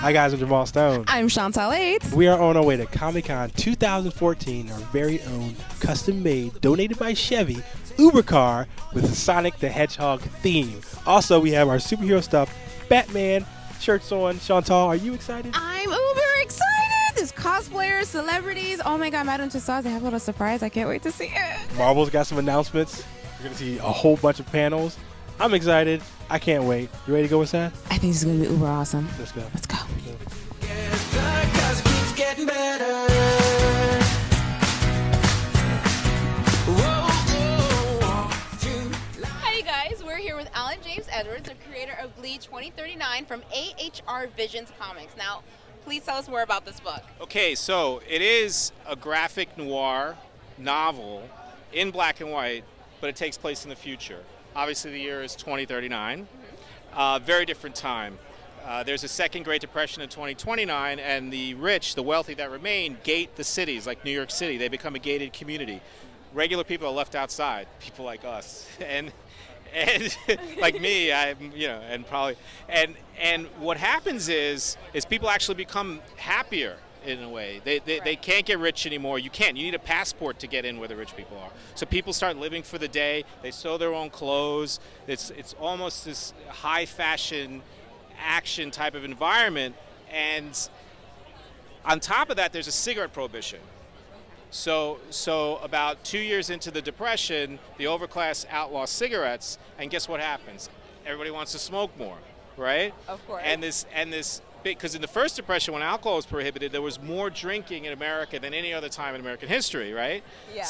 Hi guys, I'm Jamal Stone. I'm Chantal. We are on our way to Comic-Con 2014, our very own custom-made, donated by Chevy, Uber car with a Sonic the Hedgehog theme. Also, we have our superhero stuff, Batman shirts on. Chantal, are you excited? I'm uber excited. There's cosplayers, celebrities. Oh my God, Madame Tussauds, they have a little surprise. I can't wait to see it. Marvel's got some announcements. You're going to see a whole bunch of panels. I'm excited. I can't wait. You ready to go inside? I think it's going to be uber awesome. Let's go. Let's go. Hi, you guys. We're here with Alan James Edwards, the creator of Bleed 2039 from AHR Visions Comics. Now, please tell us more about this book. Okay, so it is a graphic noir novel in black and white, but it takes place in the future. Obviously, the year is 2039. Very different time. There's a second Great Depression in 2029, and the rich, the wealthy that remain, gate the cities, like New York City. They become a gated community. Regular people are left outside, people like us, and like me, and what happens is people actually become happier in a way. They can't get rich anymore. You can't. You need a passport to get in where the rich people are. So people start living for the day. They sew their own clothes. It's almost this high fashion action type of environment. And on top of that, there's a cigarette prohibition. So about 2 years into the Depression, the overclass outlaw cigarettes, and guess what happens? Everybody wants to smoke more, right? Of course. And this because in the first Depression, when alcohol was prohibited, there was more drinking in America than any other time in American history, right? Yeah.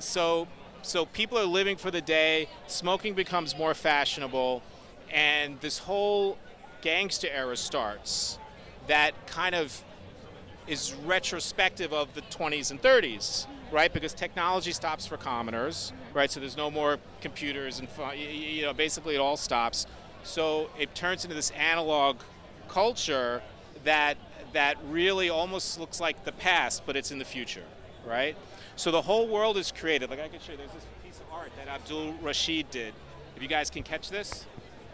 So people are living for the day. Smoking becomes more fashionable, and this whole gangster era starts. That kind of is retrospective of the 20s and 30s, right? Because technology stops for commoners, right? So there's no more computers and basically it all stops. So it turns into this analog culture that really almost looks like the past, but it's in the future, right? So the whole world is created. Like I can show you, there's this piece of art that Abdul Rashid did. If you guys can catch this,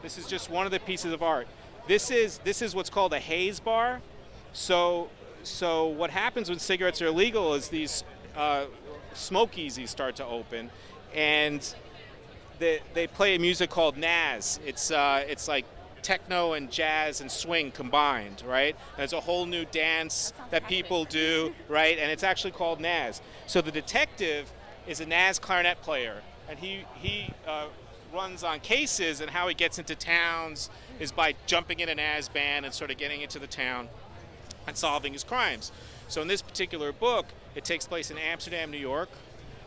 this is just one of the pieces of art. This is what's called a haze bar. So what happens when cigarettes are illegal is these smokeasies start to open, and they play a music called Naz. It's like techno and jazz and swing combined, right? And it's a whole new dance that people do, right? And it's actually called Naz. So the detective is a Naz clarinet player, and he runs on cases, and how he gets into towns is by jumping in a Naz band and sort of getting into the town and solving his crimes. So in this particular book, it takes place in Amsterdam, New York,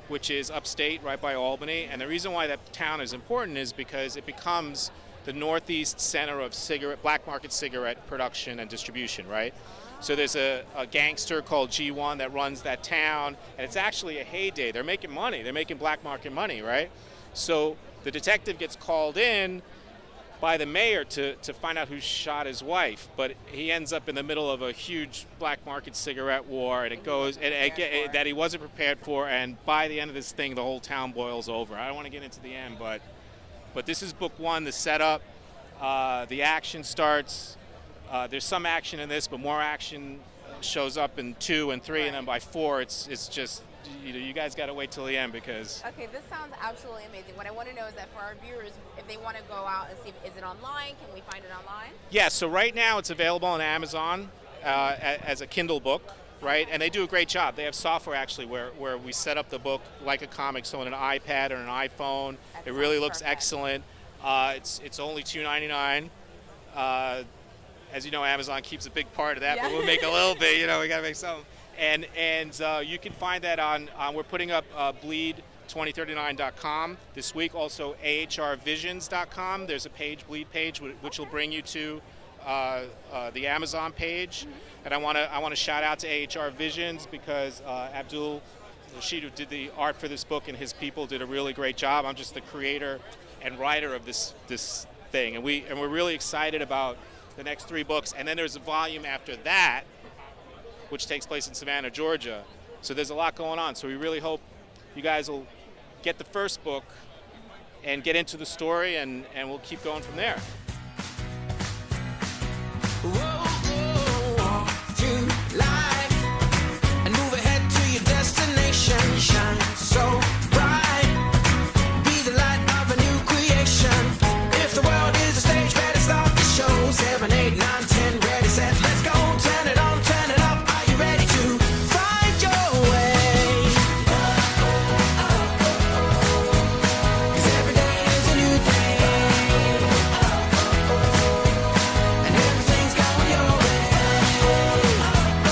which is upstate, right by Albany. And the reason why that town is important is because it becomes the northeast center of black market cigarette production and distribution, right? So there's a gangster called G1 that runs that town, and it's actually a heyday. They're making money. They're making black market money, right? So the detective gets called in by the mayor to find out who shot his wife, but he ends up in the middle of a huge black market cigarette war, and it goes that he wasn't prepared for, and by the end of this thing, the whole town boils over. I don't want to get into the end, but this is book one, the setup. The action starts. There's some action in this, but more action shows up in 2 and 3, and then by 4, it's just, you guys got to wait till the end because. Okay, this sounds absolutely amazing. What I want to know is that for our viewers, if they want to go out and see, is it online? Can we find it online? Yeah, so right now it's available on Amazon as a Kindle book, right? And they do a great job. They have software actually where we set up the book like a comic, so on an iPad or an iPhone. It really looks excellent. It's only $2.99. As you know, Amazon keeps a big part of that, but we'll make a little bit. We got to make something. And you can find that on we're putting up bleed2039.com this week. Also ahrvisions.com. There's a page, Bleed page, which will bring you to the Amazon page. And I want to shout out to AHR Visions because Abdul Rashid, who did the art for this book, and his people did a really great job. I'm just the creator and writer of this thing, and we're really excited about the next 3 books. And then there's a volume after that, which takes place in Savannah, Georgia. So there's a lot going on. So we really hope you guys will get the first book and get into the story, and we'll keep going from there.